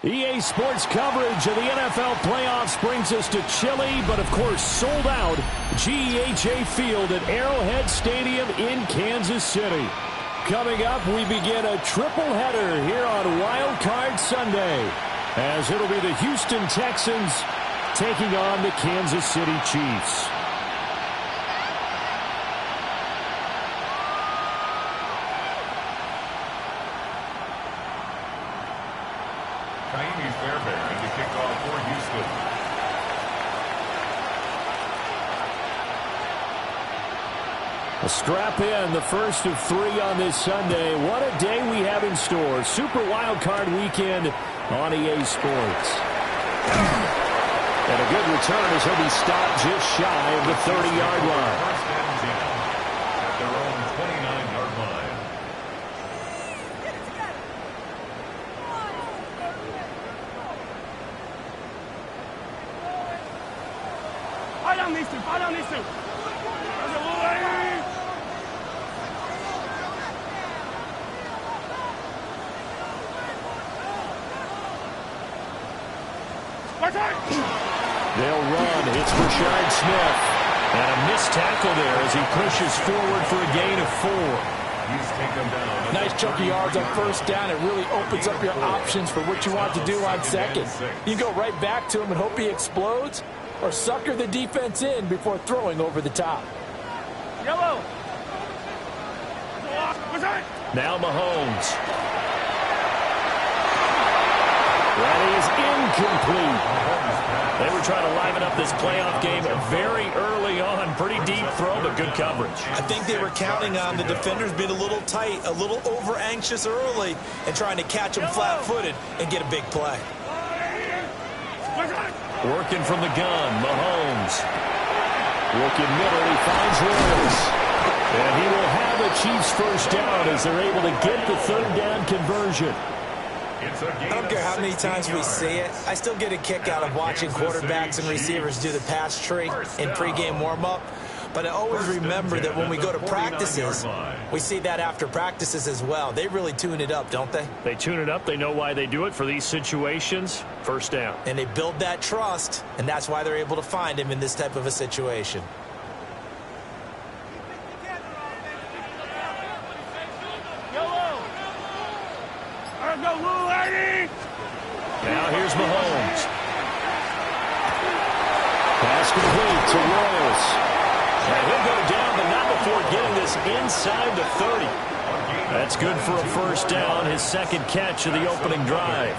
EA Sports coverage of the NFL playoffs brings us to chilly, but of course sold out GEHA Field at Arrowhead Stadium in Kansas City. Coming up, we begin a triple header here on Wild Card Sunday, as it'll be the Houston Texans taking on the Kansas City Chiefs. A strap in, the first of 3 on this Sunday. What a day we have in store. Super Wild Card Weekend on EA Sports. And a good return as he'll be stopped just shy of the 30-yard line. First down, at their own 29-yard line. Fall down these two. They'll run. It's Rashard Smith. And a missed tackle there as he pushes forward for a gain of 4. Nice chunk of yards on first down. It really opens up your options for what you want to do on second. You can go right back to him and hope he explodes, or sucker the defense in before throwing over the top. Yellow. Now Mahomes. That is incomplete. They were trying to liven up this playoff game very early on. Pretty deep throw, but good coverage. I think they were counting on the defenders being a little tight, a little over-anxious early, and trying to catch them flat-footed and get a big play. Working from the gun, Mahomes. Working middle, he finds Royals. And he will have a Chiefs first down as they're able to get the third down conversion. I don't care how many times we see it. I still get a kick out of watching quarterbacks and receivers do the pass tree in pregame warm-up. But I always remember that when we go to practices, we see that after practices as well. They really tune it up, don't they? They tune it up. They know why they do it for these situations. First down. And they build that trust, and that's why they're able to find him in this type of a situation. Now here's Mahomes. Pass complete to Royals. And he'll go down, but not before getting this inside the 30. That's good for a first down, his second catch of the opening drive.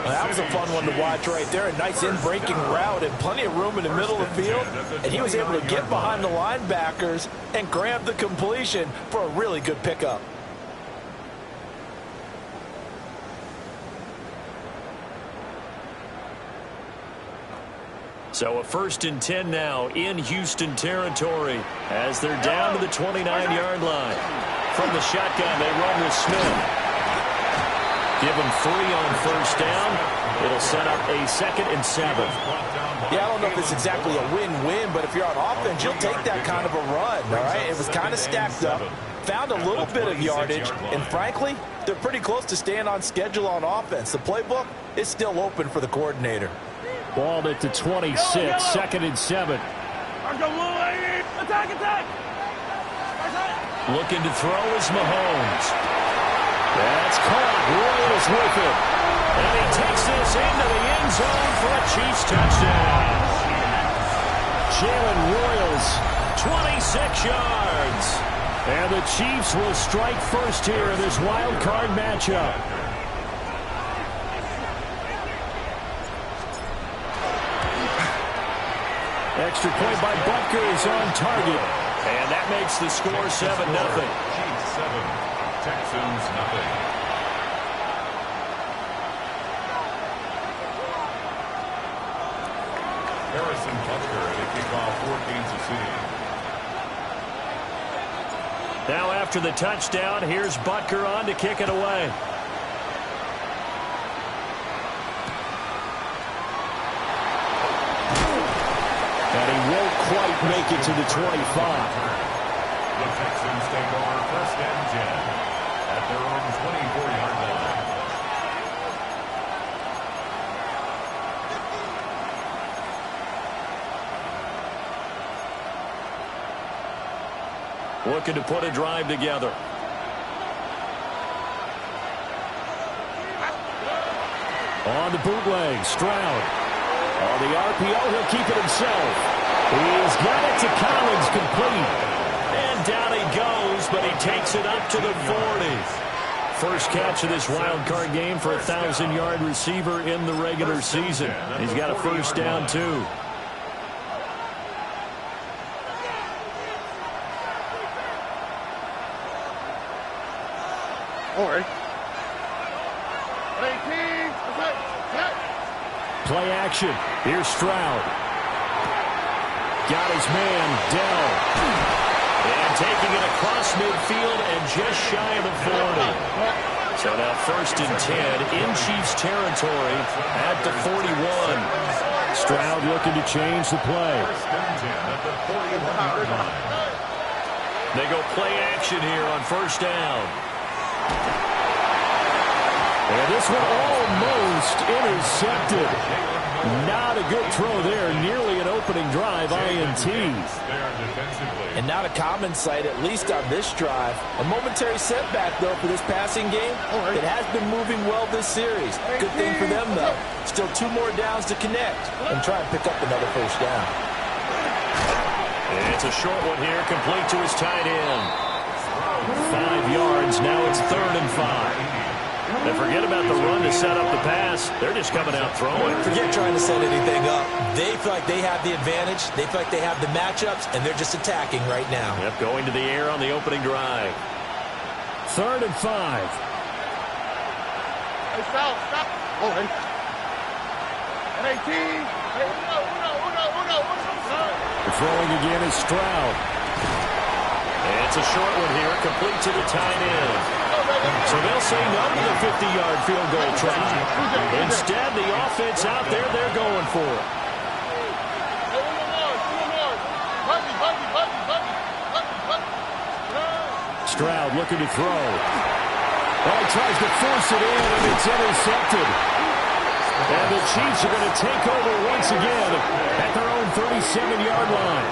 Well, that was a fun one to watch right there. A nice in-breaking route and plenty of room in the middle of the field. And he was able to get behind the linebackers and grab the completion for a really good pickup. So a 1st and 10 now in Houston territory as they're down to the 29-yard line. From the shotgun, they run with Smith. Give him 3 on first down. It'll set up a 2nd and 7. Yeah, I don't know if it's exactly a win-win, but if you're on offense, you'll take that kind of a run, all right? It was kind of stacked up, found a little bit of yardage, and frankly, they're pretty close to staying on schedule on offense. The playbook is still open for the coordinator. Balled at the 26, 2nd and 7. Attack! Looking to throw is Mahomes. That's caught. Royals with it. And he takes this into the end zone for a Chiefs touchdown. Jalen Royals, 26 yards. And the Chiefs will strike first here in this wild card matchup. Extra point by Butker is on target. And that makes the score 7-0. Chiefs 7, Texans nothing. Harrison Butker to kick off for Kansas City. Now after the touchdown, here's Butker on to kick it away. And he won't quite make it to the 25. The Texans take over 1st and 10 at their own 24-yard line. Looking to put a drive together. On the bootleg, Stroud. On the RPO, he'll keep it himself. He's got it to Collins, complete. And down he goes, but he takes it up to the 40. First catch of this wild card game for a 1,000-yard receiver in the regular season. He's got a first down, too. Play action. Here's Stroud. Got his man, Dell. And taking it across midfield and just shy of the 40. So now 1st and 10 in Chiefs territory at the 41. Stroud looking to change the play. 1st and 10 at the 41-yard line. They go play action here on 1st down. And this one almost intercepted. Not a good throw there. Nearly an opening drive, INT. And not a common sight, at least on this drive. A momentary setback, though, for this passing game. It has been moving well this series. Good thing for them, though. Still 2 more downs to connect and try and pick up another 1st down. It's a short one here, complete to his tight end. 5 yards, now it's 3rd and 5. And forget about the run to set up the pass. They're just coming out throwing. Forget trying to set anything up. They feel like they have the advantage. They feel like they have the matchups, and they're just attacking right now. Yep, going to the air on the opening drive. 3rd and 5. Hey, stop. Oh, hey. Hey, team. Hey, uno. Throwing again is Stroud. It's a short one here, complete to the tight end. So they'll say no to the 50-yard field goal try. Instead, the offense out there, they're going for it. Stroud looking to throw. Well, he tries to force it in, and it's intercepted. And the Chiefs are going to take over once again at their own 37-yard line.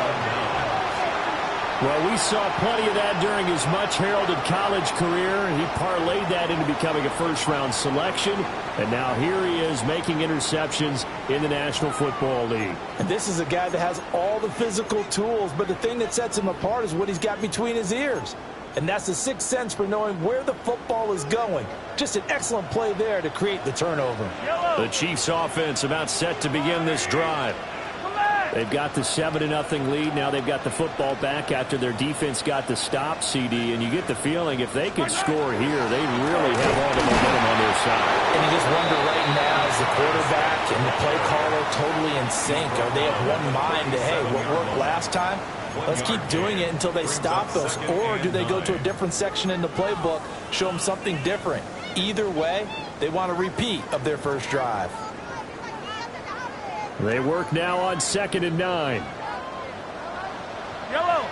Well, we saw plenty of that during his much-heralded college career. He parlayed that into becoming a first-round selection, and now here he is making interceptions in the National Football League. And this is a guy that has all the physical tools, but the thing that sets him apart is what he's got between his ears. And that's the sixth sense for knowing where the football is going. Just an excellent play there to create the turnover. The Chiefs offense about set to begin this drive. They've got the 7-0 lead. Now they've got the football back after their defense got the stop, CD. And you get the feeling if they could score here, they really have all the momentum on their side. And you just wonder right now, is the quarterback and the play caller totally in sync? Are they of one mind that, hey, what worked last time? Let's keep doing it until they stop us. Or do they go to a different section in the playbook, show them something different? Either way, they want a repeat of their first drive. They work now on 2nd and 9. Yellow.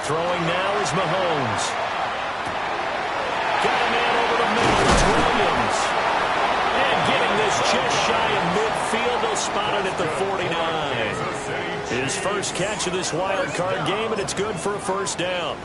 Throwing now is Mahomes. Got a man over the middle. It's Williams. And getting this just shy of midfield. They'll spot it at the 49. His first catch of this wild card game, and it's good for a first down.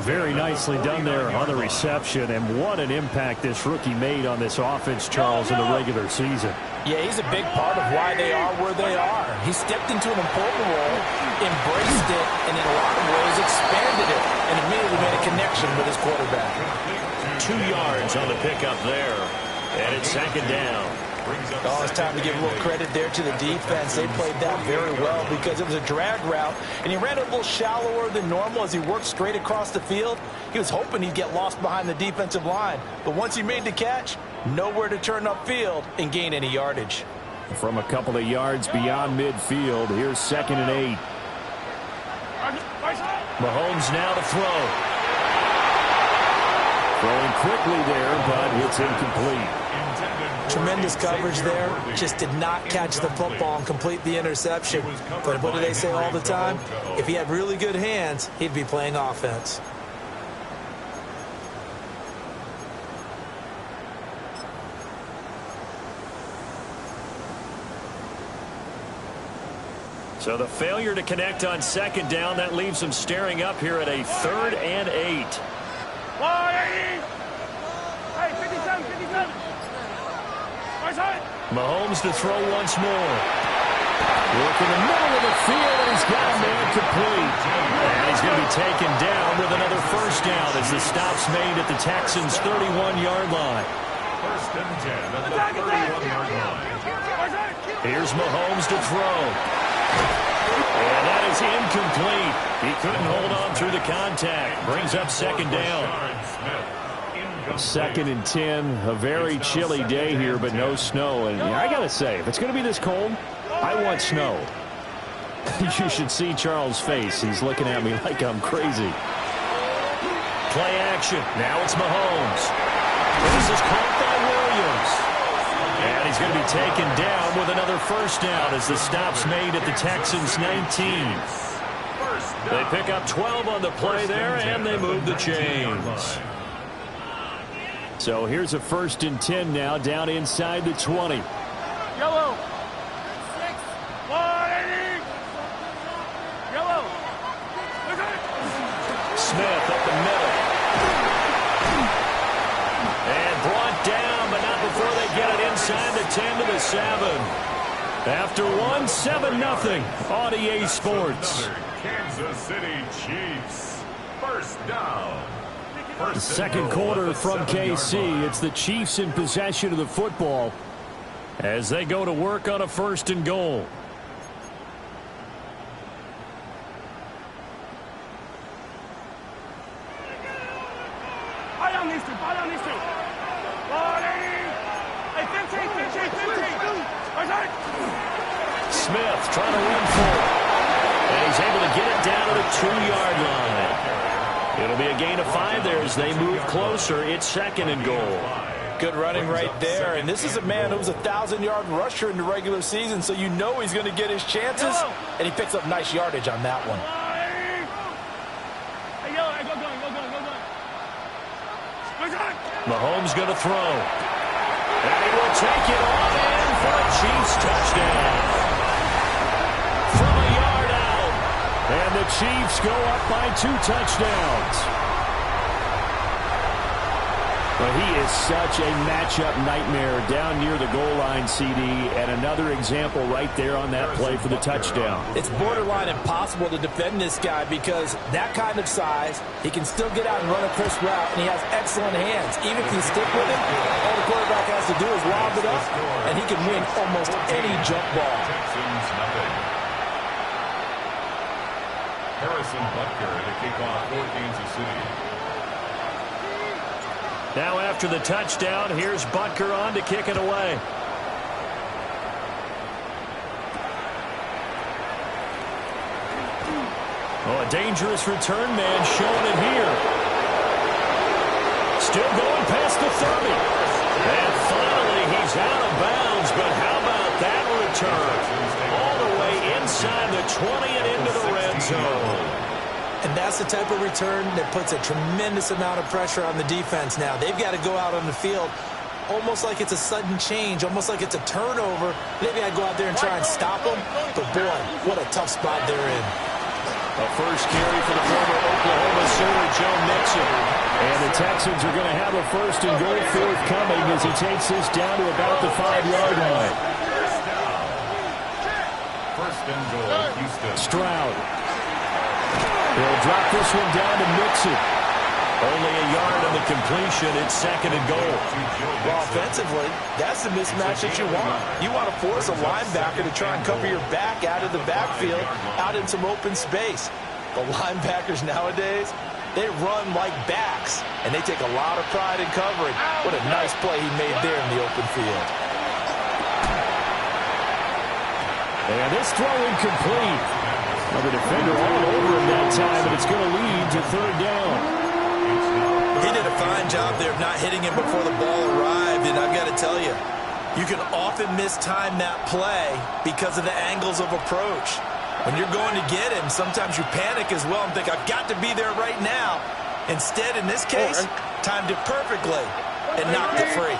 Very nicely done there on the reception, and what an impact this rookie made on this offense, Charles, in the regular season. Yeah, he's a big part of why they are where they are. He stepped into an important role, embraced it, and in a lot of ways expanded it, and immediately made a connection with his quarterback. 2 yards on the pickup there, and it's 2nd down. Oh, it's time to give a little credit there to the defense. They played that very well because it was a drag route, and he ran a little shallower than normal as he worked straight across the field. He was hoping he'd get lost behind the defensive line, but once he made the catch, nowhere to turn upfield and gain any yardage. From a couple of yards beyond midfield, here's 2nd and 8. Mahomes now to throw. Throwing quickly there, but it's incomplete. Tremendous coverage there. Just did not catch the football and complete the interception. But what do they say all the time? If he had really good hands, he'd be playing offense. So the failure to connect on 2nd down, that leaves them staring up here at a 3rd and 8. Mahomes to throw once more. Work in the middle of the field, and he's got a man complete. And he's going to be taken down with another 1st down as the stop's made at the Texans' 31-yard line. 1st and 10 at the 31-yard line. Here's Mahomes to throw. And that is incomplete. He couldn't hold on through the contact. Brings up 2nd down. 2nd and 10. A very chilly day here, but no snow. And I got to say, if it's going to be this cold, I want snow. You should see Charles' face. He's looking at me like I'm crazy. Play action. Now it's Mahomes. This is caught by Williams. And he's going to be taken down with another 1st down as the stop's made at the Texans' 19. They pick up 12 on the play there, and they move the chains. So here's a 1st and 10 now, down inside the 20. Yellow. Smith up the middle. And brought down, but not before they get it inside the 10 to the 7. After 1, 7-0 on EA Sports. Kansas City Chiefs. 1st down. The 2nd quarter from KC. It's the Chiefs in possession of the football as they go to work on a 1st and goal. Smith trying to run for it. And he's able to get it down to the 2-yard line. It'll be a gain of 5 there as they move closer. It's 2nd and goal. Good running right there. And this is a man who was a 1,000-yard rusher in the regular season, so you know he's going to get his chances. And he picks up nice yardage on that one. Mahomes going to throw. And he will take it on in for a Chiefs touchdown. From a yard out. And the Chiefs go up by 2 touchdowns. Well, he is such a matchup nightmare down near the goal line, CD, and another example right there on that play for the touchdown. It's borderline impossible to defend this guy because that kind of size, he can still get out and run a crisp route, and he has excellent hands. Even if you stick with him, all the quarterback has to do is lob it up, and he can win almost any jump ball. Harrison Butker to kick off for Kansas City. Now after the touchdown, here's Butker on to kick it away. Oh, a dangerous return man showing it here. Still going past the 30. And finally, he's out of bounds. But how about that return? All the way inside the 20 and into the red zone. And that's the type of return that puts a tremendous amount of pressure on the defense now. They've got to go out on the field almost like it's a sudden change, almost like it's a turnover. Maybe I'd go out there and try and stop them. But, boy, what a tough spot they're in. A first carry for the former Oklahoma Sooner, Joe Mixon. And the Texans are going to have a 1st and goal forthcoming as he takes this down to about the 5-yard line. 1st and goal, Houston. Stroud. He'll drop this one down to Mixon. Only a yard on the completion. It's 2nd and goal. Well, offensively, that's the mismatch that you want. You want to force a linebacker to try and cover your back out of the backfield, out in some open space. The linebackers nowadays, they run like backs, and they take a lot of pride in covering. What a nice play he made there in the open field. And this throw incomplete. Well, the defender all over him that time, and it's going to lead to 3rd down. He did a fine job there of not hitting him before the ball arrived, and I've got to tell you, you can often mistime that play because of the angles of approach. When you're going to get him, sometimes you panic as well and think, I've got to be there right now. Instead, in this case, timed it perfectly and knocked it free.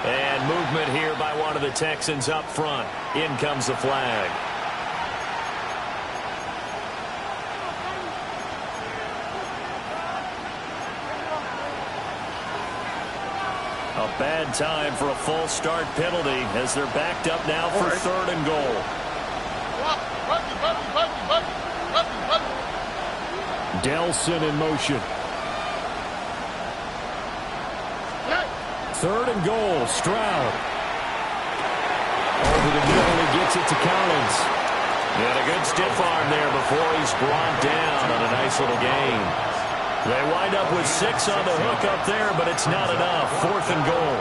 And movement here by one of the Texans up front. In comes the flag. A bad time for a false start penalty as they're backed up now for 3rd and goal. Delson in motion. 3rd and goal. Stroud. Over the middle, he gets it to Collins. And a good stiff arm there before he's brought down on a nice little gain. They wind up with 6 on the hook up there, but it's not enough. 4th and goal.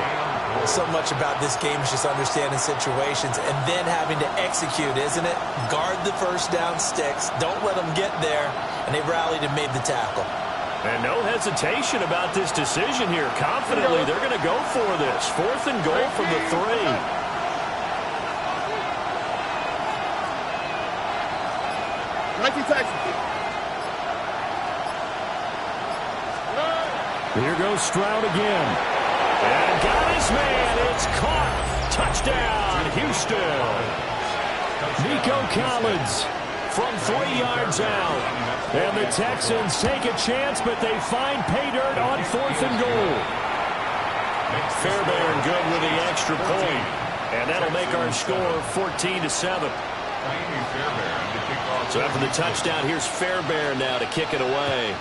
So much about this game is just understanding situations and then having to execute, isn't it? Guard the first down sticks. Don't let them get there. And they rallied and made the tackle. And no hesitation about this decision here. Confidently, they're going to go for this. 4th and goal from the 3. Here goes Stroud again. And got his man. It's caught. Touchdown, Houston. Nico Collins from 3 yards out. And the Texans take a chance, but they find pay dirt on 4th and goal. Fairbairn good with the extra point. And that'll make our score 14-7. So after the touchdown, here's Fairbairn now to kick it away.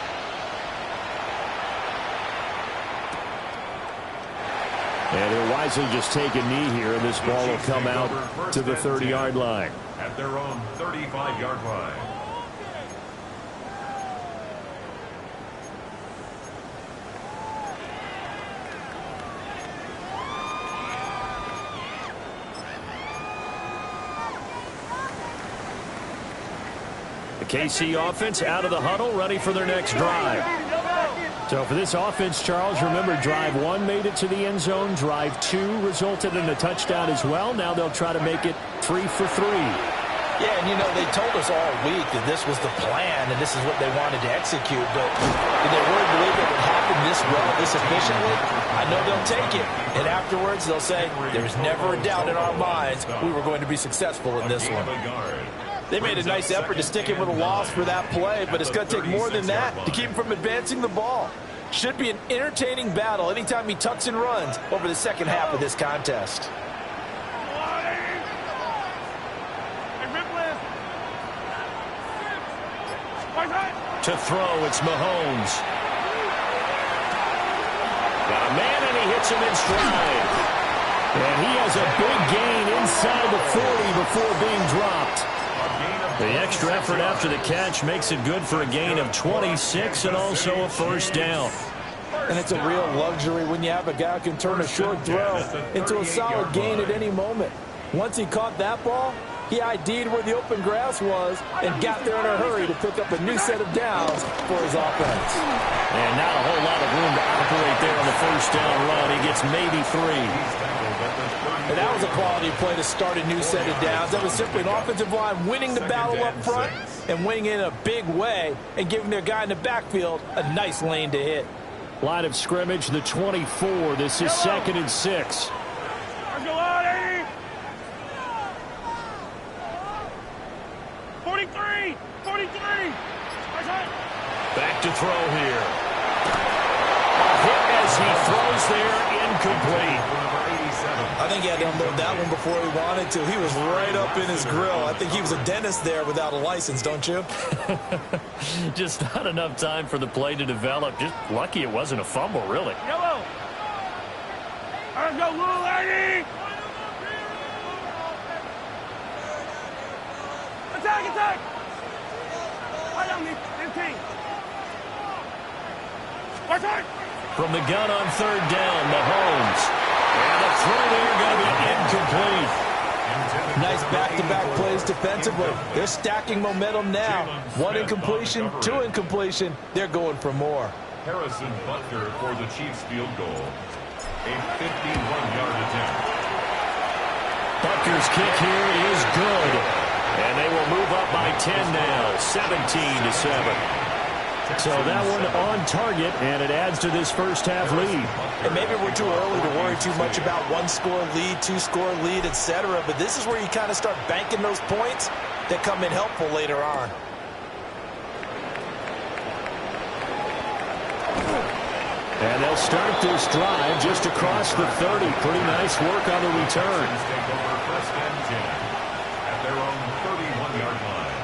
And he'll wisely just take a knee here, and this ball will come out to the 30-yard line. At their own 35-yard line. The KC offense out of the huddle, ready for their next drive. So for this offense, Charles, remember, drive 1 made it to the end zone. Drive 2 resulted in a touchdown as well. Now they'll try to make it 3 for 3. Yeah, and you know, they told us all week that this was the plan and this is what they wanted to execute, but did they really believe it would happen this well, this efficiently? I know they'll take it, and afterwards they'll say, there's never a doubt in our minds we were going to be successful in this one. They made a nice effort to stick him with a loss for that play, but it's going to take more than that to keep him from advancing the ball. Should be an entertaining battle anytime he tucks and runs over the second half of this contest. To throw, it's Mahomes. Got a man, and he hits him in stride. And he has a big gain inside the 40 before being dropped. The extra effort after the catch makes it good for a gain of 26 and also a first down. And it's a real luxury when you have a guy who can turn a short throw into a solid gain at any moment. Once he caught that ball, he ID'd where the open grass was and got there in a hurry to pick up a new set of downs for his offense. And not a whole lot of room to operate there on the first down run. He gets maybe 3. And that was a quality play to start a new set of downs. That was simply an offensive line winning the battle up front and winning in a big way and giving their guy in the backfield a nice lane to hit. Line of scrimmage, the 24. This is 2nd and 6. 43! 43! Back to throw here. A hit as he throws there, incomplete. I think he had to unload that one before he wanted to. He was right up in his grill. I think he was a dentist there without a license, don't you? Just not enough time for the play to develop. Just lucky it wasn't a fumble, really. Yellow. Let's go, little lady. Attack, attack. Right on me, 15. From the gun on third down, Mahomes. And the throw there going to be incomplete. Nice back-to-back plays defensively. They're stacking momentum now. One incompletion, two incompletion. They're going for more. Harrison Butker for the Chiefs field goal. A 51-yard attempt. Butker's kick here is good. And they will move up by 10 now, 17-7. So that one on target, and it adds to this first-half lead. And maybe we're too early to worry too much about one-score lead, two-score lead, etc. But this is where you kind of start banking those points that come in helpful later on. And they'll start this drive just across the 30. Pretty nice work on the return. Take over first and 10 at their own 31-yard line.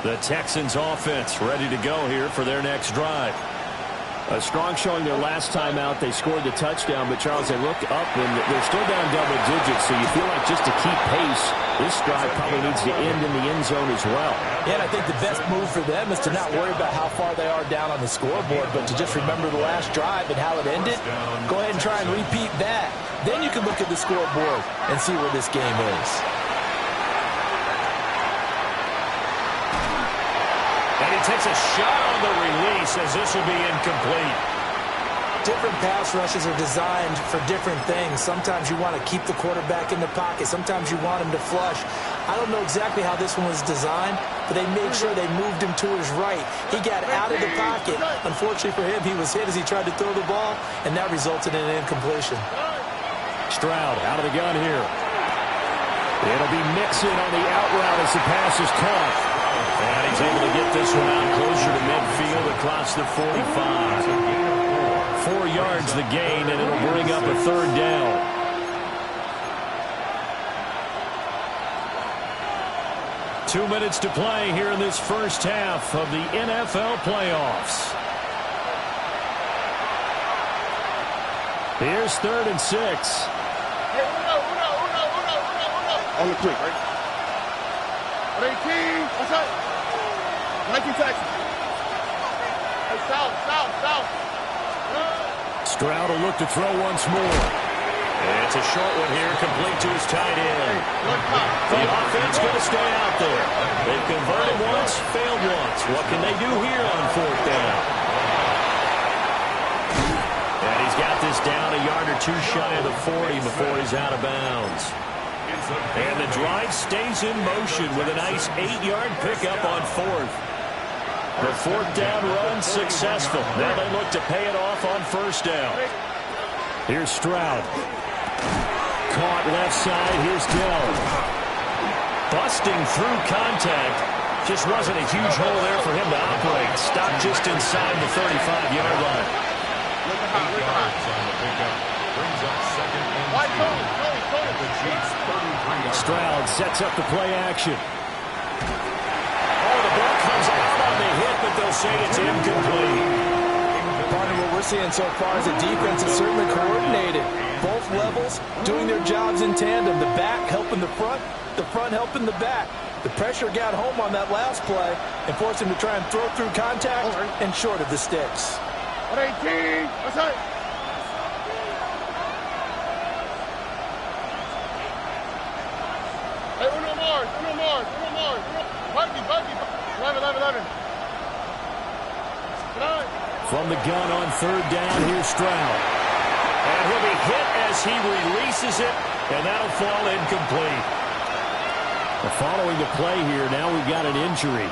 The Texans offense ready to go here for their next drive. A strong showing their last time out. They scored the touchdown, but Charles, they looked up and they're still down double digits, so you feel like just to keep pace, this drive probably needs to end in the end zone as well. Yeah, and I think the best move for them is to not worry about how far they are down on the scoreboard, but to just remember the last drive and how it ended. Go ahead and try and repeat that. Then you can look at the scoreboard and see where this game is. And he takes a shot on the release as this will be incomplete. Different pass rushes are designed for different things. Sometimes you want to keep the quarterback in the pocket. Sometimes you want him to flush. I don't know exactly how this one was designed, but they made sure they moved him to his right. He got out of the pocket. Unfortunately for him, he was hit as he tried to throw the ball, and that resulted in an incompletion. Stroud out of the gun here. It'll be Mixon on the out route as the pass is caught. And he's able to get this one out closer to midfield across the 45. 4 yards the gain, and it'll bring up a third down. Two minutes to play here in this first half of the NFL playoffs. Here's 3rd and 6. On the quick, right? 18, what's up? 19 Texans. Hey, south. Stroud will look to throw once more. It's a short one here, complete to his tight end. The offense going to stay out there. They've converted once, failed once. What can they do here on 4th down? And he's got this down a yard or two shy of the 40 before he's out of bounds. And the drive stays in motion with a nice 8-yard pickup on 4th. The 4th down run successful. Now they look to pay it off on 1st down. Here's Stroud. Caught left side. Here's Dell. Busting through contact. Just wasn't a huge hole there for him to operate. Stopped just inside the 35-yard line. Brings up 2nd and 2. The Chiefs 33. Stroud sets up the play action. Oh, the ball comes out on the hit, but they'll say it's incomplete. Part of what we're seeing so far is the defense is certainly coordinated. Both levels doing their jobs in tandem. The back helping the front helping the back. The pressure got home on that last play and forced him to try and throw through contact and short of the sticks. 18, what's up? Hey, uno more. Buggy. 11. From the gun on 3rd down, here's Stroud. And he'll be hit as he releases it, and that'll fall incomplete. Following the play here, now we've got an injury.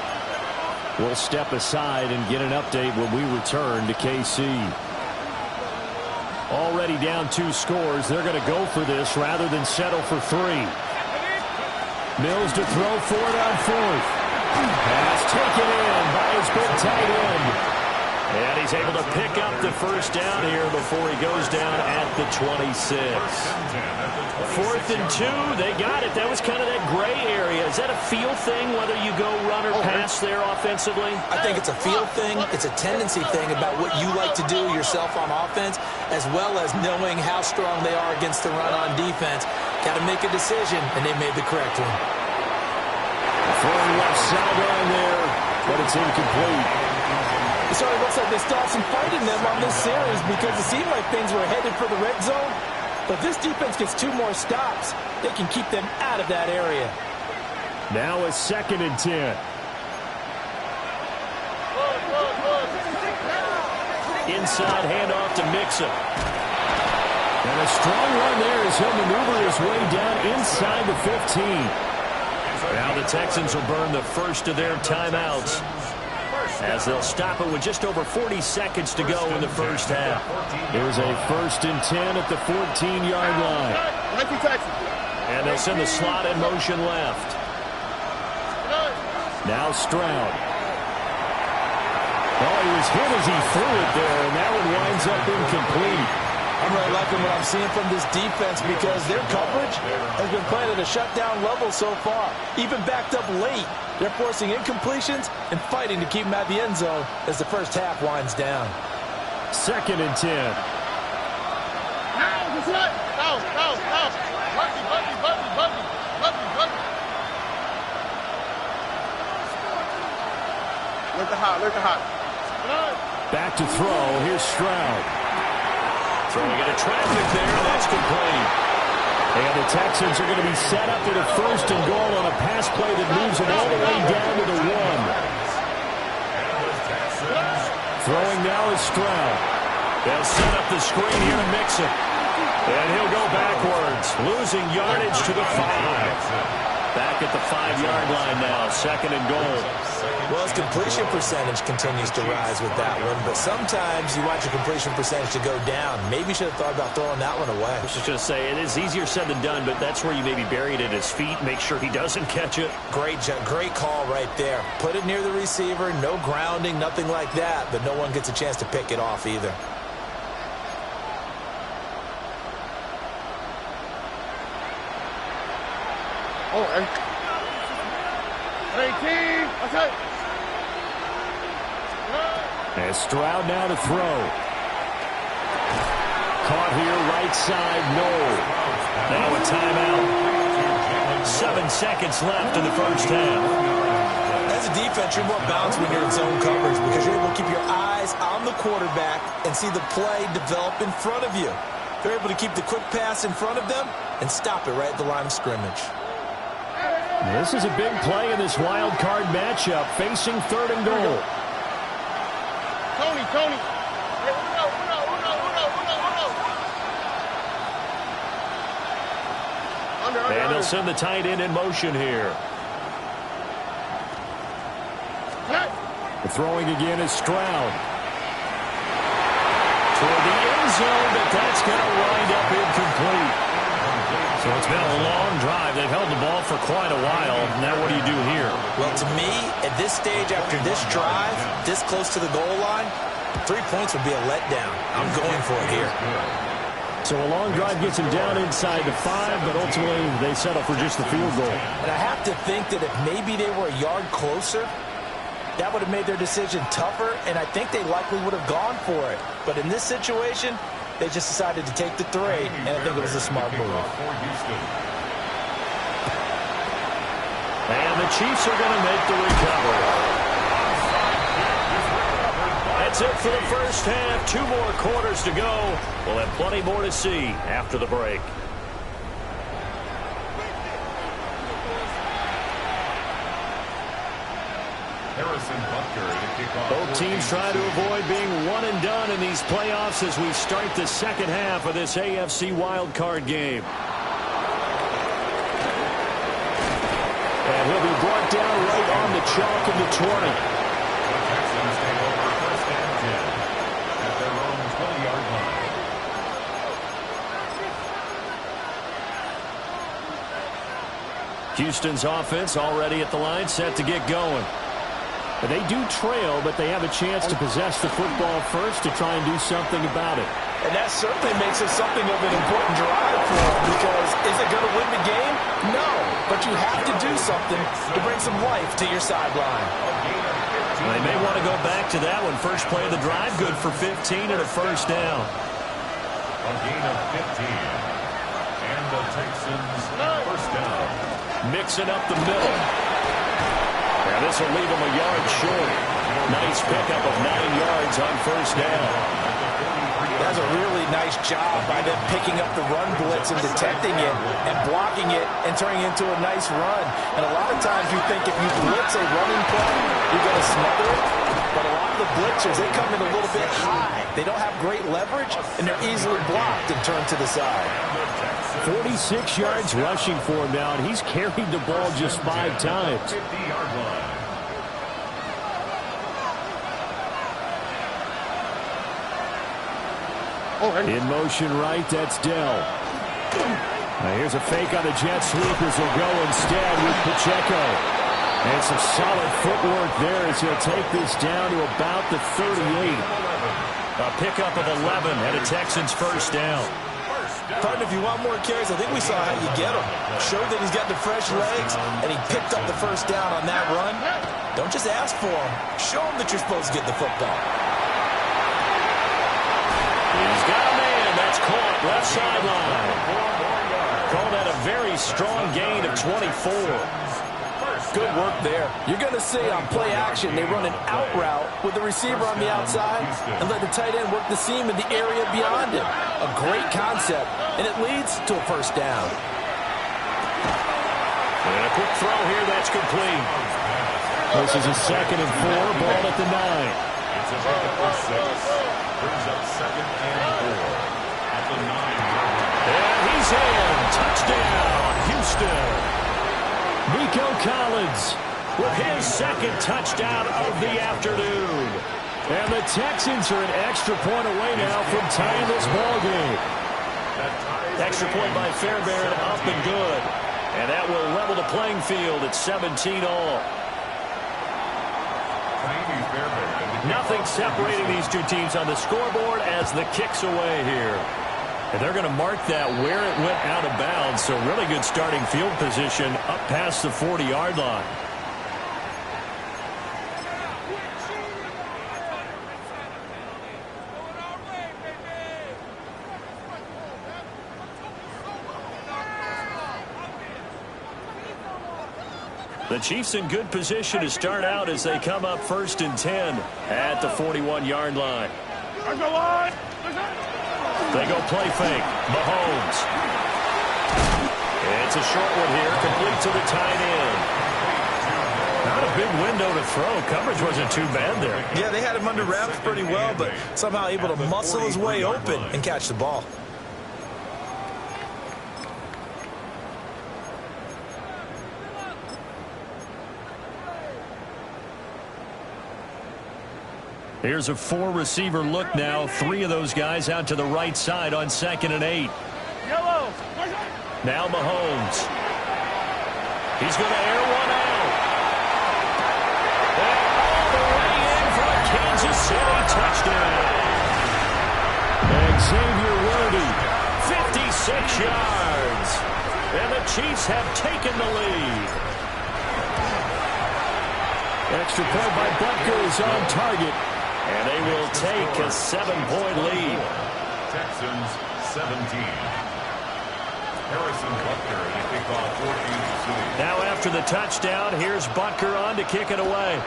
We'll step aside and get an update when we return to KC. Already down 2 scores. They're going to go for this rather than settle for 3. Mills to throw for it on fourth. Pass taken in by his big tight end. And he's able to pick up the first down here before he goes down at the 26. 4th and 2, they got it. That was kind of that gray area. Is that a feel thing, whether you go run or pass there offensively? I think it's a feel thing. It's a tendency thing about what you like to do yourself on offense, as well as knowing how strong they are against the run on defense. Got to make a decision, and they made the correct one. Throwing left sideline there, but it's incomplete. So it looks like they still have some fight in them on this series because it seemed like things were headed for the red zone. But this defense gets 2 more stops. They can keep them out of that area. Now a 2nd and 10. Inside handoff to Mixon. And a strong run there as he'll maneuver his way down inside the 15. Now the Texans will burn the first of their timeouts, as they'll stop it with just over 40 seconds to go in the first half. Here's a 1st and 10 at the 14-yard line. And they'll send the slot in motion left. Now Stroud. Oh, he was hit as he threw it there, and that one winds up incomplete. I'm really liking what I'm seeing from this defense because their coverage has been playing at a shutdown level so far. Even backed up late, they're forcing incompletions and fighting to keep them at the end zone as the first half winds down. 2nd and 10. Look hot. Back to throw. Here's Stroud. Throwing into traffic there, and that's complete. And the Texans are going to be set up with a 1st and goal on a pass play that moves them all the way down to the 1. Throwing now is Stroud. They'll set up the screen here to Mixon. And he'll go backwards, losing yardage to the 5. Back at the 5-yard line now, 2nd and goal. Well, his completion percentage continues to rise with that one, but sometimes you want your completion percentage to go down. Maybe you should have thought about throwing that one away. I was just going to say, it is easier said than done, but that's where you maybe bury it at his feet, make sure he doesn't catch it. Great call right there. Put it near the receiver, no grounding, nothing like that, but no one gets a chance to pick it off either. Okay. And Stroud now to throw. Caught here, right side, no. Now a timeout. 7 seconds left in the first half. As a defense, you're more balanced when you're in zone coverage because you're able to keep your eyes on the quarterback and see the play develop in front of you. They're able to keep the quick pass in front of them and stop it right at the line of scrimmage. This is a big play in this wild card matchup, facing 3rd and goal. Tony. And they'll send the tight end in motion here. The throwing again is Stroud. Toward the end zone, but that's going to wind up incomplete. So it's been a long drive. They've held the ball for quite a while. Now what do you do here? Well, to me, at this stage, after this drive, this close to the goal line, 3 points would be a letdown. I'm going for it here. So a long drive gets them down inside the 5, but ultimately they settle for just the field goal. And I have to think that if maybe they were a yard closer, that would have made their decision tougher, and I think they likely would have gone for it. But in this situation, they just decided to take the 3, and I think it was a smart move. And the Chiefs are going to make the recovery. That's it for the first half. 2 more quarters to go. We'll have plenty more to see after the break. Both teams try to avoid being one and done in these playoffs as we start the second half of this AFC wildcard game. And he'll be brought down right on the chalk of the 20. Houston's offense already at the line, set to get going. But they do trail, but they have a chance to possess the football first to try and do something about it. And that certainly makes it something of an important drive for them, because is it going to win the game? No, but you have to do something to bring some life to your sideline. They may want to go back to that one. First play of the drive, good for 15 and a first down. A gain of 15. And the Texans first down. Mixing up the middle. And this will leave them a yard short. Nice pickup of 9 yards on first down. That's a really nice job by them picking up the run blitz and detecting it and blocking it and turning it into a nice run. And a lot of times you think if you blitz a running play, you're going to smother it. But a lot of the blitzers, they come in a little bit high. They don't have great leverage, and they're easily blocked and turned to the side. 46 yards rushing for him now, and he's carried the ball just 5 times. 50-yard line. In motion right, that's Dell. Now here's a fake on the jet sweepers. Will go instead with Pacheco. And some solid footwork there as he'll take this down to about the 38. A pickup of 11 and a Texans first down. Partner, if you want more carries, I think we saw how you get him. Showed that he's got the fresh legs, and he picked up the first down on that run. Don't just ask for him. Show him that you're supposed to get the football. He's got a man. That's caught left sideline. Called that a very strong gain of 24. Good work there. You're going to see on play action, they run an out route with the receiver on the outside and let the tight end work the seam in the area beyond him. A great concept, and it leads to a first down. And a quick throw here, that's complete. This is a 2nd and 4, ball at the 9. It's a pickup for 6. Brings up 2nd and 4 at the 9-yard line. And he's in. Touchdown, Houston. Nico Collins with his 2nd touchdown of the afternoon. And the Texans are an extra point away now from tying this ball game. Extra point by Fairbairn, up and good. And that will level the playing field at 17 all. Nothing separating these two teams on the scoreboard as the kick's away here. And they're going to mark that where it went out of bounds. So really good starting field position up past the 40-yard line. The Chiefs in good position to start out as they come up 1st and 10 at the 41-yard line. They go play fake. Mahomes. It's a short one here, complete to the tight end. Not a big window to throw. Coverage wasn't too bad there. Yeah, they had him under wraps pretty well, but somehow able to muscle his way open and catch the ball. Here's a 4-receiver look now. 3 of those guys out to the right side on 2nd and 8. Now Mahomes. He's going to air one out. And all the way in for a Kansas City touchdown. Xavier Worthy, 56 yards. And the Chiefs have taken the lead. Extra point by Butker is on target. And they will take a 7-point lead. Texans 17. Harrison Butker, the kickoff for Kansas City. Now after the touchdown, here's Butker on to kick it away.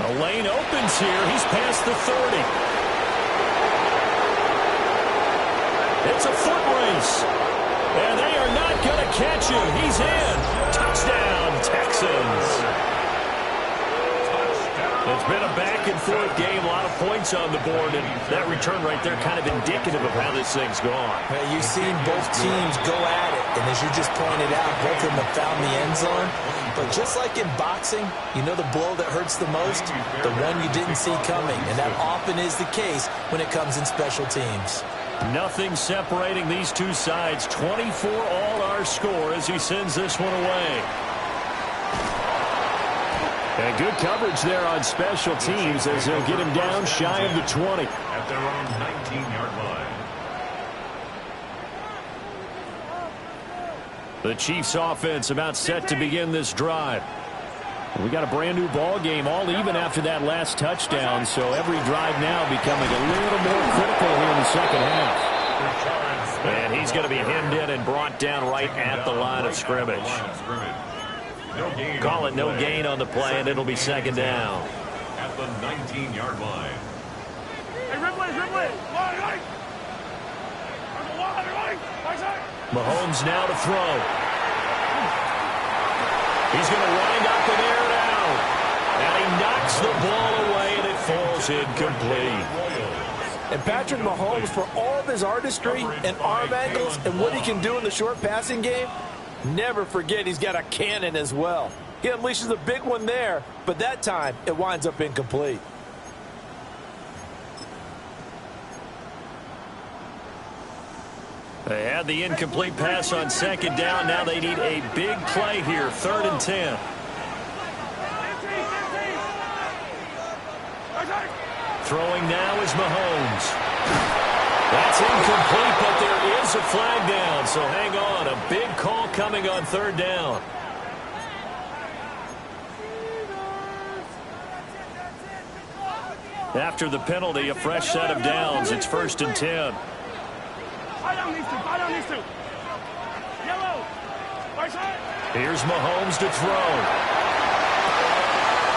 A lane opens here. He's past the 30. It's a foot race. And they are not going to catch him. He's in. Touchdown, Texans. It's been a back-and-forth game, a lot of points on the board, and that return right there kind of indicative of how this thing's gone. Well, you've seen both teams go at it, and as you just pointed out, both of them have found the end zone. But just like in boxing, you know the blow that hurts the most? The one you didn't see coming, and that often is the case when it comes in special teams. Nothing separating these two sides. 24 all our score as he sends this one away. And good coverage there on special teams as they'll get him down shy of the 20. At their own 19-yard line. The Chiefs offense about set to begin this drive. We got a brand new ball game, all even after that last touchdown, so every drive now becoming a little more critical here in the second half. And he's going to be hemmed in and brought down right at the line of scrimmage. Call it no gain on the play, and it'll be second down. At the 19-yard line. Mahomes now to throw. He's going to wind up and air it out. And he knocks the ball away, and it falls incomplete. And Patrick Mahomes, for all of his artistry and arm angles and what he can do in the short passing game, never forget he's got a cannon as well. He unleashes a big one there, but that time it winds up incomplete. They had the incomplete pass on second down. Now they need a big play here, 3rd and 10. Throwing now is Mahomes. That's incomplete, but there is a flag down, so hang on. A big call coming on 3rd down. After the penalty, a fresh set of downs. It's 1st and 10. Here's Mahomes to throw.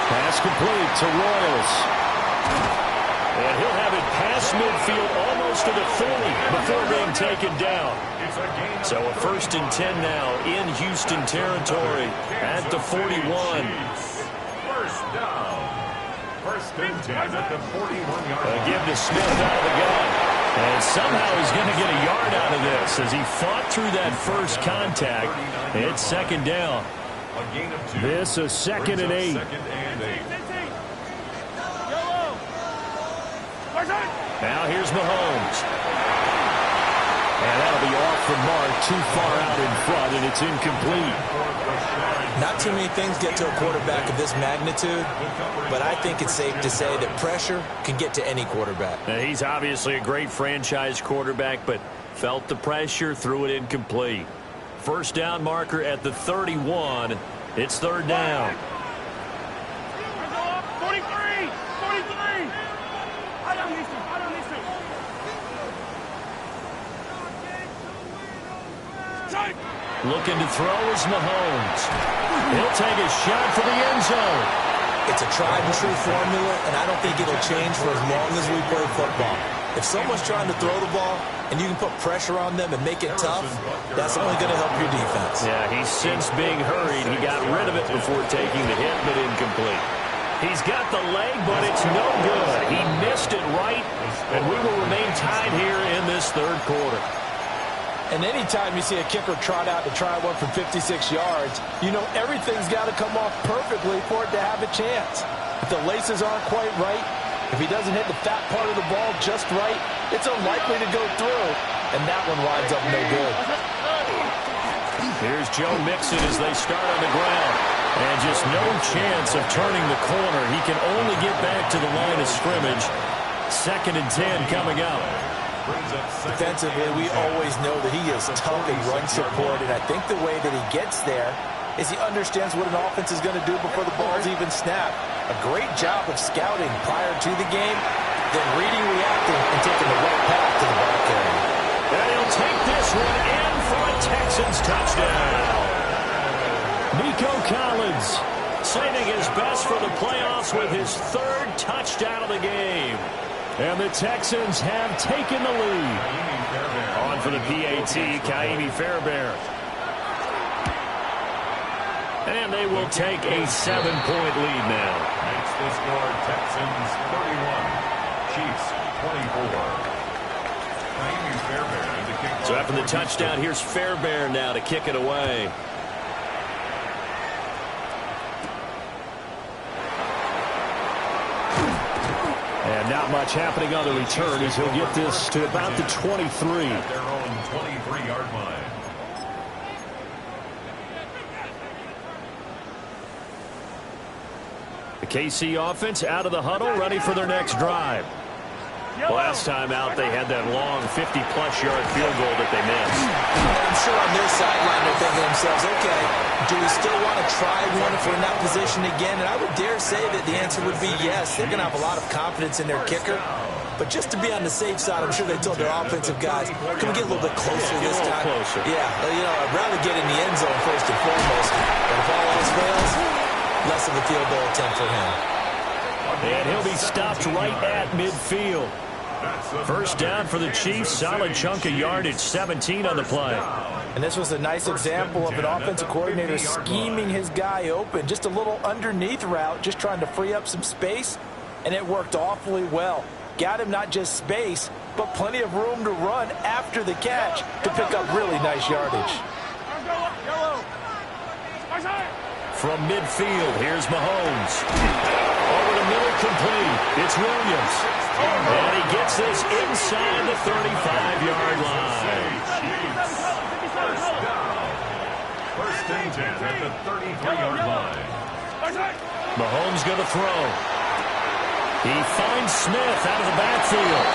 Pass complete to Royals. And he'll have it past midfield almost to the 40 before being taken down. So a 1st and 10 now in Houston territory at the 41. First down. 1st and 10 at the 41-yard Give to Smith out of the gun. And somehow he's going to get a yard out of this as he fought through that first contact. It's second down. This is 2nd and 8. Now here's Mahomes. And that'll be off the mark, too far out in front, and it's incomplete. Not too many things get to a quarterback of this magnitude, but I think it's safe to say that pressure can get to any quarterback. Now, he's obviously a great franchise quarterback, but felt the pressure, threw it incomplete. First down marker at the 31. It's 3rd down. 43! Looking to throw is Mahomes. He'll take a shot for the end zone. It's a tried-and-true formula, and I don't think it'll change for as long as we play football. If someone's trying to throw the ball and you can put pressure on them and make it tough, that's only going to help your defense. Yeah, he's since being hurried. He got rid of it before taking the hit, but incomplete. He's got the leg, but it's no good. He missed it right, and we will remain tied here in this 3rd quarter. And anytime you see a kicker trot out to try one from 56 yards, you know everything's got to come off perfectly for it to have a chance. If the laces aren't quite right, if he doesn't hit the fat part of the ball just right, it's unlikely to go through, and that one winds up no good. Here's Joe Mixon as they start on the ground. And just no chance of turning the corner. He can only get back to the line of scrimmage. 2nd and 10 coming up. Defensively, we always know that he is tough in run support, and I think the way that he gets there is he understands what an offense is going to do before the ball's even snapped. A great job of scouting prior to the game, then reading, reacting, and taking the right path to the ball carrier. And he'll take this one in for a Texans touchdown. Nico Collins saving his best for the playoffs with his 3rd touchdown of the game. And the Texans have taken the lead. On for the PAT, Kaimi Fairbairn. And they will take a 7-point lead now. the score. Texans 31, Chiefs 24. So after the touchdown, here's Fairbairn now to kick it away. And not much happening on the return as he'll get this to about the 23. At their own 23-yard line. The KC offense out of the huddle, ready for their next drive. Last time out, they had that long 50-plus yard field goal that they missed. I'm sure on their sideline they're thinking to themselves, okay, do we still want to try one if we're in that position again? And I would dare say that the answer would be yes. They're going to have a lot of confidence in their kicker. But just to be on the safe side, I'm sure they told their offensive guys, can we get a little bit closer this time? Closer. Yeah, I'd rather get in the end zone first and foremost. But if all else fails, less of a field goal attempt for him. And he'll be stopped right at midfield. First down for the Chiefs. Solid chunk of yardage, 17 on the play. And this was a nice example of an offensive coordinator scheming his guy open. Just a little underneath route, just trying to free up some space, and it worked awfully well. Got him not just space, but plenty of room to run after the catch to pick up really nice yardage. From midfield, here's Mahomes. Over the middle, complete. It's Williams. And he gets this inside the 35-yard line. First and 10 at the 33-yard line. Mahomes going to throw. He finds Smith out of the backfield.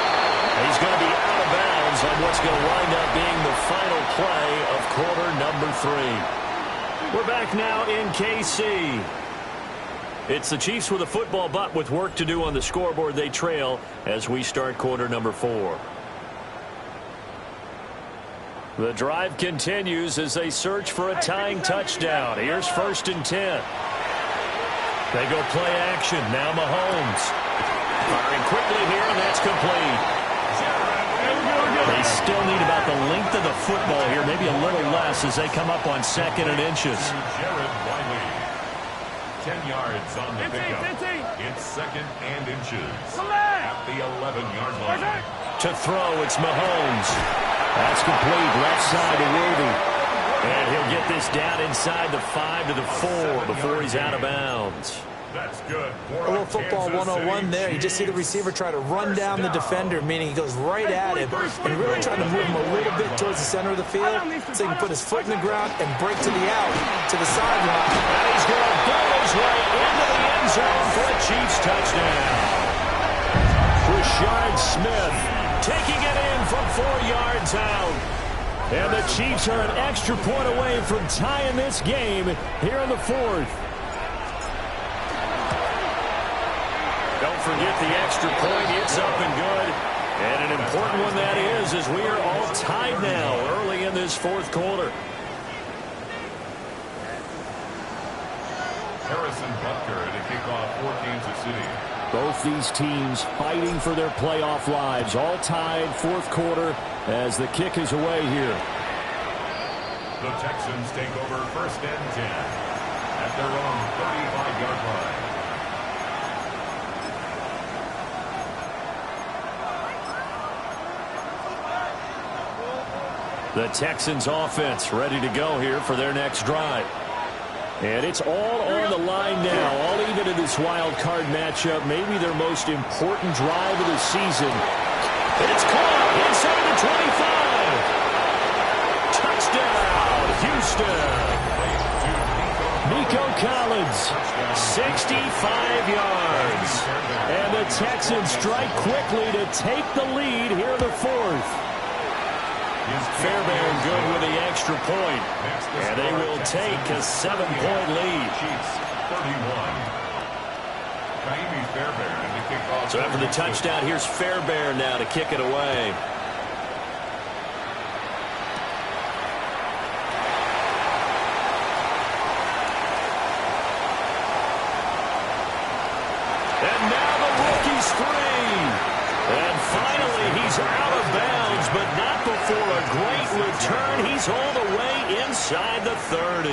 He's going to be out of bounds on what's going to wind up being the final play of quarter number 3. We're back now in KC. It's the Chiefs with a football, but with work to do on the scoreboard. They trail as we start quarter number 4. The drive continues as they search for a tying touchdown. Here's first and 10. They go play action. Now Mahomes. Firing quickly here, and that's complete. They still need about the length of the football here, maybe a little less as they come up on 2nd and inches. 10 yards on the pickup. It's 2nd and inches at the 11-yard line. To throw, it's Mahomes. That's complete, left side to Worthy. And he'll get this down inside the 5 to the 4 before he's out of bounds. That's good. A little football 101 there. You just see the receiver try to run down the defender, meaning he goes right at him and really trying to move him a little bit towards the center of the field so he can put his foot in the ground and break to the out, to the sideline. And he's going to blow his way into the end zone for a Chiefs touchdown. Rashard Smith taking it in from 4 yards out. And the Chiefs are an extra point away from tying this game here in the 4th. Don't forget the extra point. It's up and good. And an important one that is, as we are all tied now early in this 4th quarter. Harrison Butker to kick off for Kansas City. Both these teams fighting for their playoff lives. All tied 4th quarter as the kick is away here. The Texans take over first and 10 at their own 35-yard line. The Texans offense ready to go here for their next drive. And it's all on the line now, all even in this wild card matchup, maybe their most important drive of the season. It's caught inside the 25. Touchdown, Houston. Nico Collins, 65 yards. And the Texans strike quickly to take the lead here in the 4th. Fairbairn good with the extra point. And they will take a 7-point lead. So after the touchdown, here's Fairbairn now to kick it away. And now the rookie's free. And finally, he's out of bounds, but not before a great return. He's all the way inside the 30.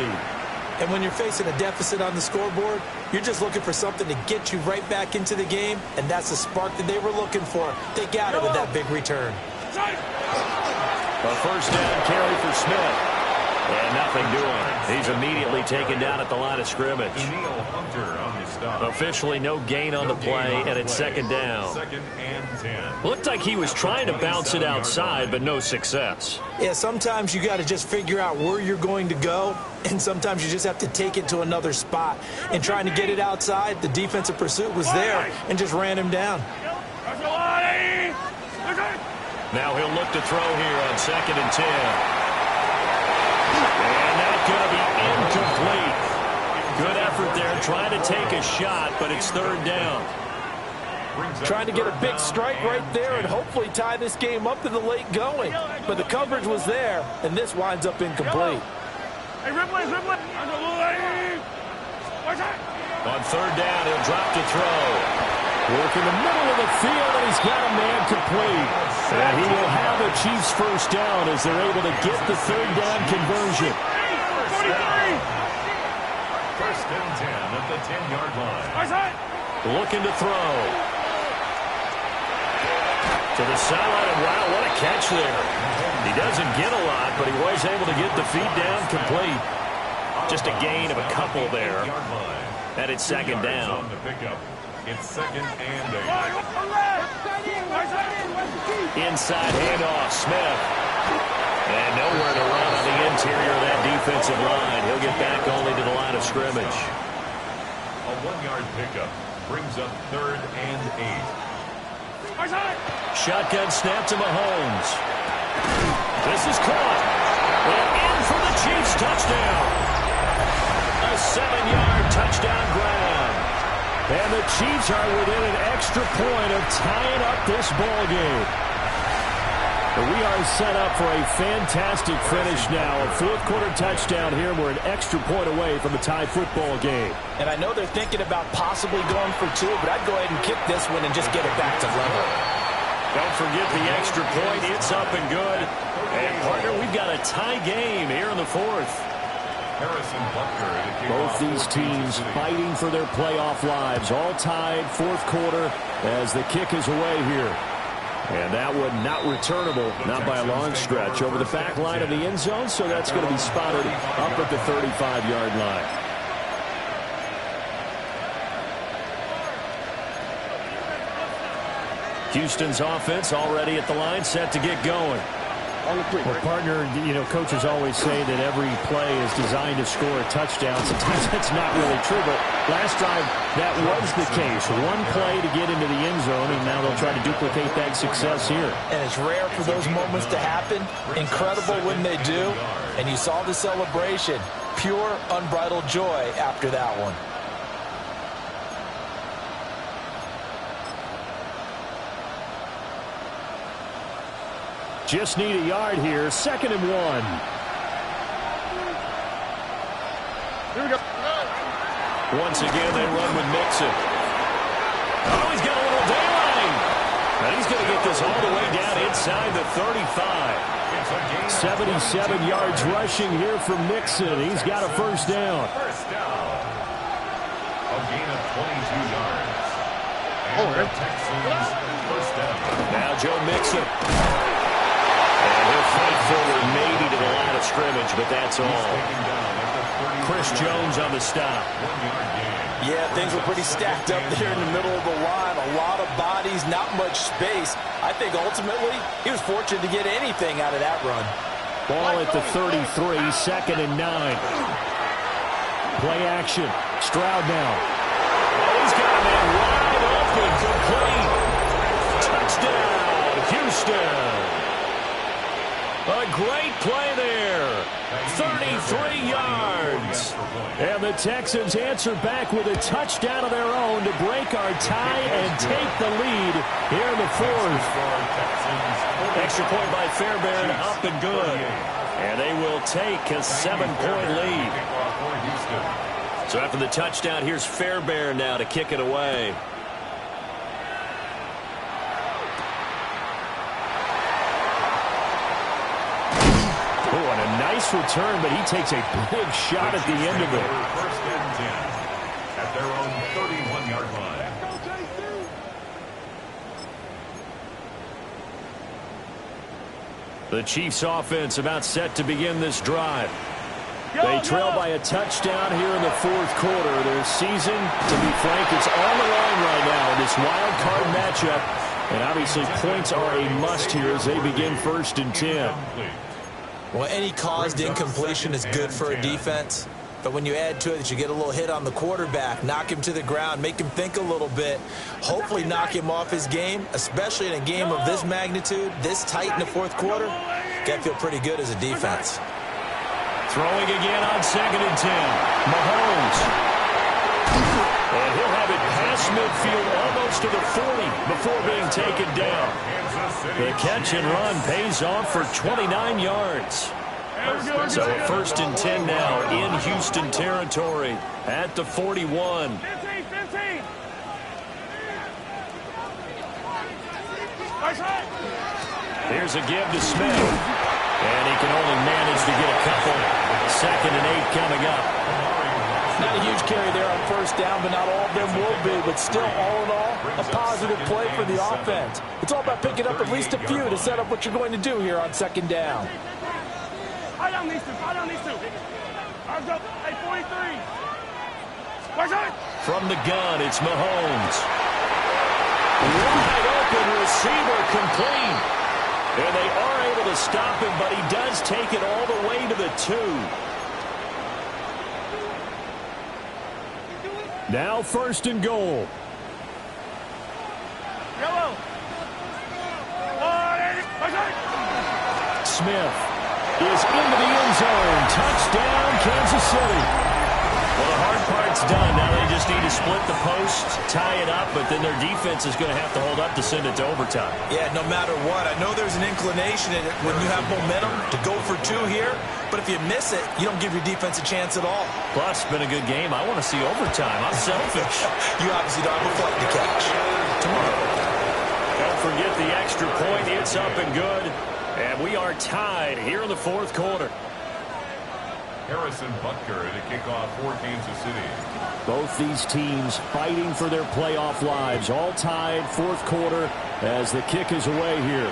And when you're facing a deficit on the scoreboard, you're just looking for something to get you right back into the game, and that's the spark that they were looking for. They got it with that big return. A first down carry for Smith. And nothing doing. He's immediately taken down at the line of scrimmage. Officially no gain on the play, and it's second down. Second and 10. Looked like he was trying to bounce it outside, but no success. Yeah, sometimes you got to just figure out where you're going to go, and sometimes you just have to take it to another spot. And trying to get it outside, the defensive pursuit was there and just ran him down. Now he'll look to throw here on second and 10. And that's going to be incomplete. Good effort there, trying to take a shot, but it's third down. Trying to get a big strike right there and hopefully tie this game up in the late going. But the coverage was there, and this winds up incomplete. On third down, he'll drop to throw. Work in the middle of the field, and he's got a man complete. And he will have the Chiefs first down as they're able to get the third down conversion. First and 10 at the 10-yard line. Looking to throw. To the sideline, and wow, what a catch there. He doesn't get a lot, but he was able to get the feet down complete. Just a gain of a couple there. And it's second down. It's second and 8. Inside handoff, Smith. And nowhere to run on the interior of that defensive line. He'll get back only to the line of scrimmage. A 1-yard pickup brings up third and 8. Shotgun snap to Mahomes. This is caught. And in for the Chiefs touchdown. A 7-yard touchdown grab. And the Chiefs are within an extra point of tying up this ball game. But we are set up for a fantastic finish now. A fourth-quarter touchdown here. We're an extra point away from a tie football game. And I know they're thinking about possibly going for two, but I'd go ahead and kick this one and just get it back to level. Don't forget the extra point. It's up and good. And, partner, we've got a tie game here in the fourth. Both these teams fighting for their playoff lives. All tied, fourth quarter, as the kick is away here. And that one not returnable, not by a long stretch, over the back line of the end zone, so that's going to be spotted up at the 35-yard line. Houston's offense already at the line, set to get going. Well, partner, you know, coaches always say that every play is designed to score a touchdown. Sometimes that's not really true, but last drive that was the case. One play to get into the end zone, and now they'll try to duplicate that success here. And it's rare for those moments to happen. Incredible when they do. And you saw the celebration. Pure, unbridled joy after that one. Just need a yard here. Second and 1. Here we go. Once again, they run with Mixon. Oh, he's got a little daylight. And he's going to get this all the way down inside the 35. 77 yards rushing here from Mixon. He's got a first down. First down. A gain of 22 yards. And the Texans first down. Now Joe Mixon. And he'll fight forward maybe to the line of scrimmage, but that's all. Chris Jones on the stop. 1 yard gain. Yeah, things were pretty stacked up there in the middle of the line. A lot of bodies, not much space. I think ultimately he was fortunate to get anything out of that run. Ball at the 33, second and 9. Play action. Stroud now. Oh, he's got a man wide open, complete. Touchdown, Houston. A great play there. 33 yards. And the Texans answer back with a touchdown of their own to break our tie and take the lead here in the fourth. Extra point by Fairbairn, up and good. And they will take a 7-point lead. So after the touchdown, here's Fairbairn now to kick it away. nice return, but he takes a big shot at the end of it. First and 10 at their own 31-yard line. The Chiefs offense about set to begin this drive. They trail by a touchdown here in the fourth quarter. Their season, to be frank, it's on the line right now in this wild card matchup. And obviously points are a must here as they begin first and 10. Well, any caused incompletion is good for a defense. But when you add to it that you get a little hit on the quarterback, knock him to the ground, make him think a little bit, hopefully knock him off his game, especially in a game of this magnitude, this tight in the fourth quarter, got to feel pretty good as a defense. Throwing again on second and 10. Mahomes. And he'll have it past midfield almost to the 40 before being taken down. The catch and run pays off for 29 yards. So a first and 10 now in Houston territory at the 41. 15. Here's a give to Smith. And he can only manage to get a couple. Second and 8 coming up. Not a huge carry there on first down, but not all of them will be. But still, all in all, a positive play for the offense. It's all about picking up at least a few to set up what you're going to do here on second down. I don't need to. Arms up. Hey, 43. From the gun, it's Mahomes. Wide open receiver complete. And they are able to stop him, but he does take it all the way to the 2. Now first and goal. Yellow. Smith is into the end zone. Touchdown, Kansas City. Well, the hard part's done. Now they just need to split the post, tie it up, but then their defense is going to have to hold up to send it to overtime. Yeah, no matter what. I know there's an inclination in it when you have momentum to go for 2 here, but if you miss it, you don't give your defense a chance at all. Plus, it's been a good game. I want to see overtime. I'm selfish. You obviously don't have a flight to catch. Tomorrow. Don't forget the extra point. It's up and good. And we are tied here in the fourth quarter. Harrison Butker to kick off for Kansas City. Both these teams fighting for their playoff lives. All tied, fourth quarter, as the kick is away here.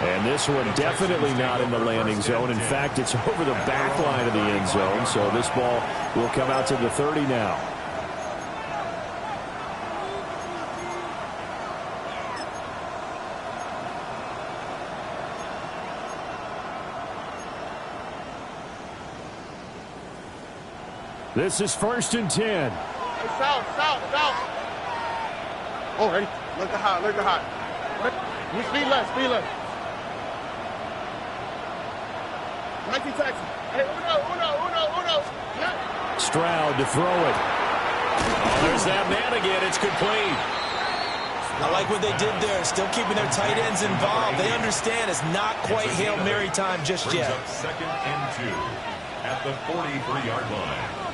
And this one definitely not in the landing zone. In fact, it's over the back line of the end zone. So this ball will come out to the 30 now. This is first and 10. Hey, south. Oh, ready? Look at hot. Speed left. 19 taxi. Hey, uno. Stroud to throw it. Oh, there's that man again. It's complete. I like what they did there, still keeping their tight ends involved. They understand it's not quite Hail Mary time just yet. Second and 2 at the 43-yard line.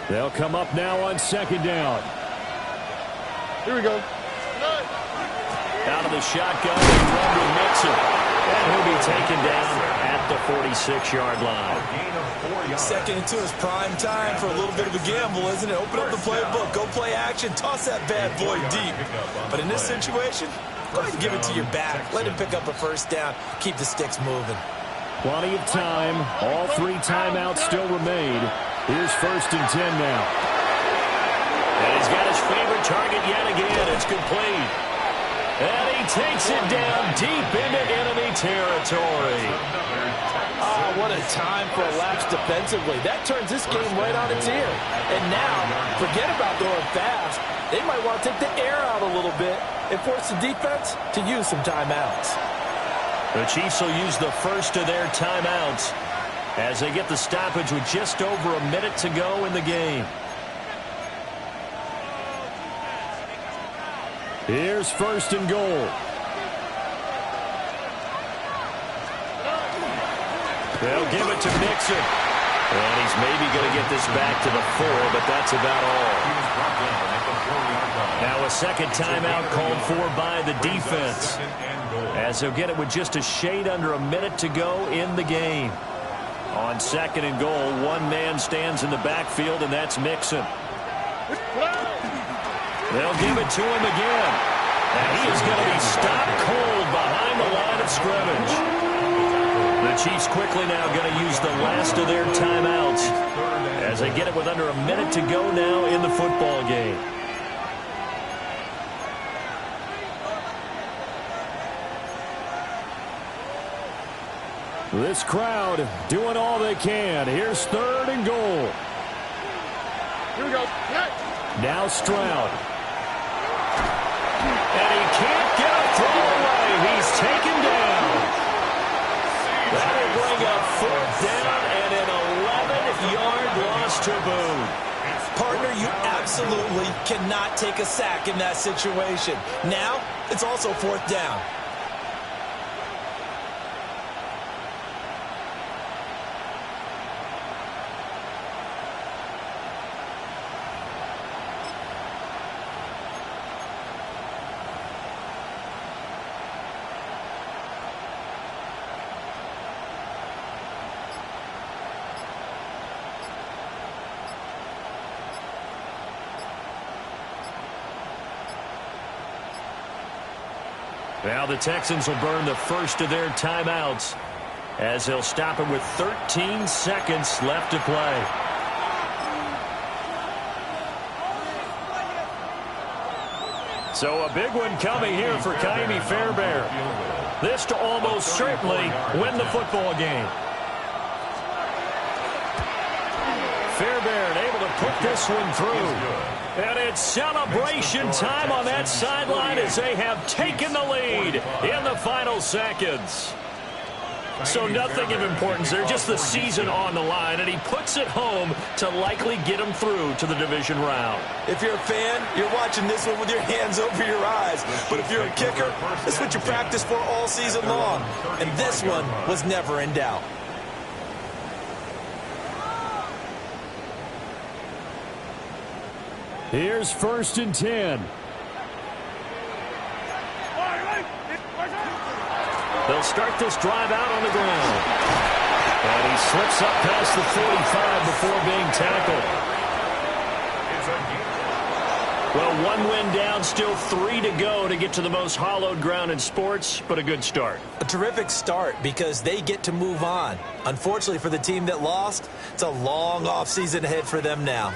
They'll come up now on second down. Here we go. Out of the shotgun, they run with Mixon. And he'll be taken down at the 46-yard line. Second and 2 is prime time for a little bit of a gamble, isn't it? Open up the playbook, go play action, toss that bad boy deep. But in this situation, go ahead and give it to your back. Let him pick up a first down, keep the sticks moving. Plenty of time. All 3 timeouts still remain. Here's first and 10 now. And he's got his favorite target yet again. It's complete. And he takes it down deep into enemy territory. Oh, what a time for a lapse defensively. That turns this game right on its ear. And now, forget about going fast. They might want to take the air out a little bit and force the defense to use some timeouts. The Chiefs will use the first of their timeouts as they get the stoppage with just over a minute to go in the game. Here's first and goal. They'll give it to Mixon. And he's maybe going to get this back to the 4, but that's about all. He was brought down at the 4-yard line. Now a second timeout called for by the defense, as they'll get it with just a shade under a minute to go in the game. On second and goal, one man stands in the backfield, and that's Mixon. They'll give it to him again. And he is going to be stopped cold behind the line of scrimmage. The Chiefs quickly now going to use the last of their timeouts as they get it with under a minute to go now in the football game. This crowd doing all they can. Here's third and goal. Here we go. Now Stroud. And he can't get a throw away. He's taken down. That'll bring up fourth down and an 11-yard loss to boot. Partner, you absolutely cannot take a sack in that situation. Now, it's also fourth down. Now the Texans will burn the first of their timeouts as they'll stop it with 13 seconds left to play. So a big one coming here for Ka'imi Fairbairn. This to almost certainly win the football game. Fairbairn able to put this one through. And it's celebration time on that sideline as they have taken the lead in the final seconds. So nothing of importance there, just the season on the line, and he puts it home to likely get him through to the division round. If you're a fan, you're watching this one with your hands over your eyes. But if you're a kicker, that's what you practice for all season long. And this one was never in doubt. Here's first and 10. They'll start this drive out on the ground. And he slips up past the 45 before being tackled. Well, one win down, still 3 to go to get to the most hallowed ground in sports, but a good start. A terrific start because they get to move on. Unfortunately for the team that lost, it's a long offseason ahead for them now.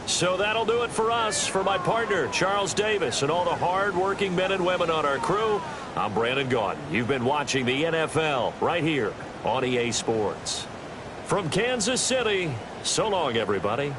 So that'll do it for us. For my partner, Charles Davis, and all the hard-working men and women on our crew, I'm Brandon Gaudin. You've been watching the NFL right here on EA Sports. From Kansas City, so long, everybody.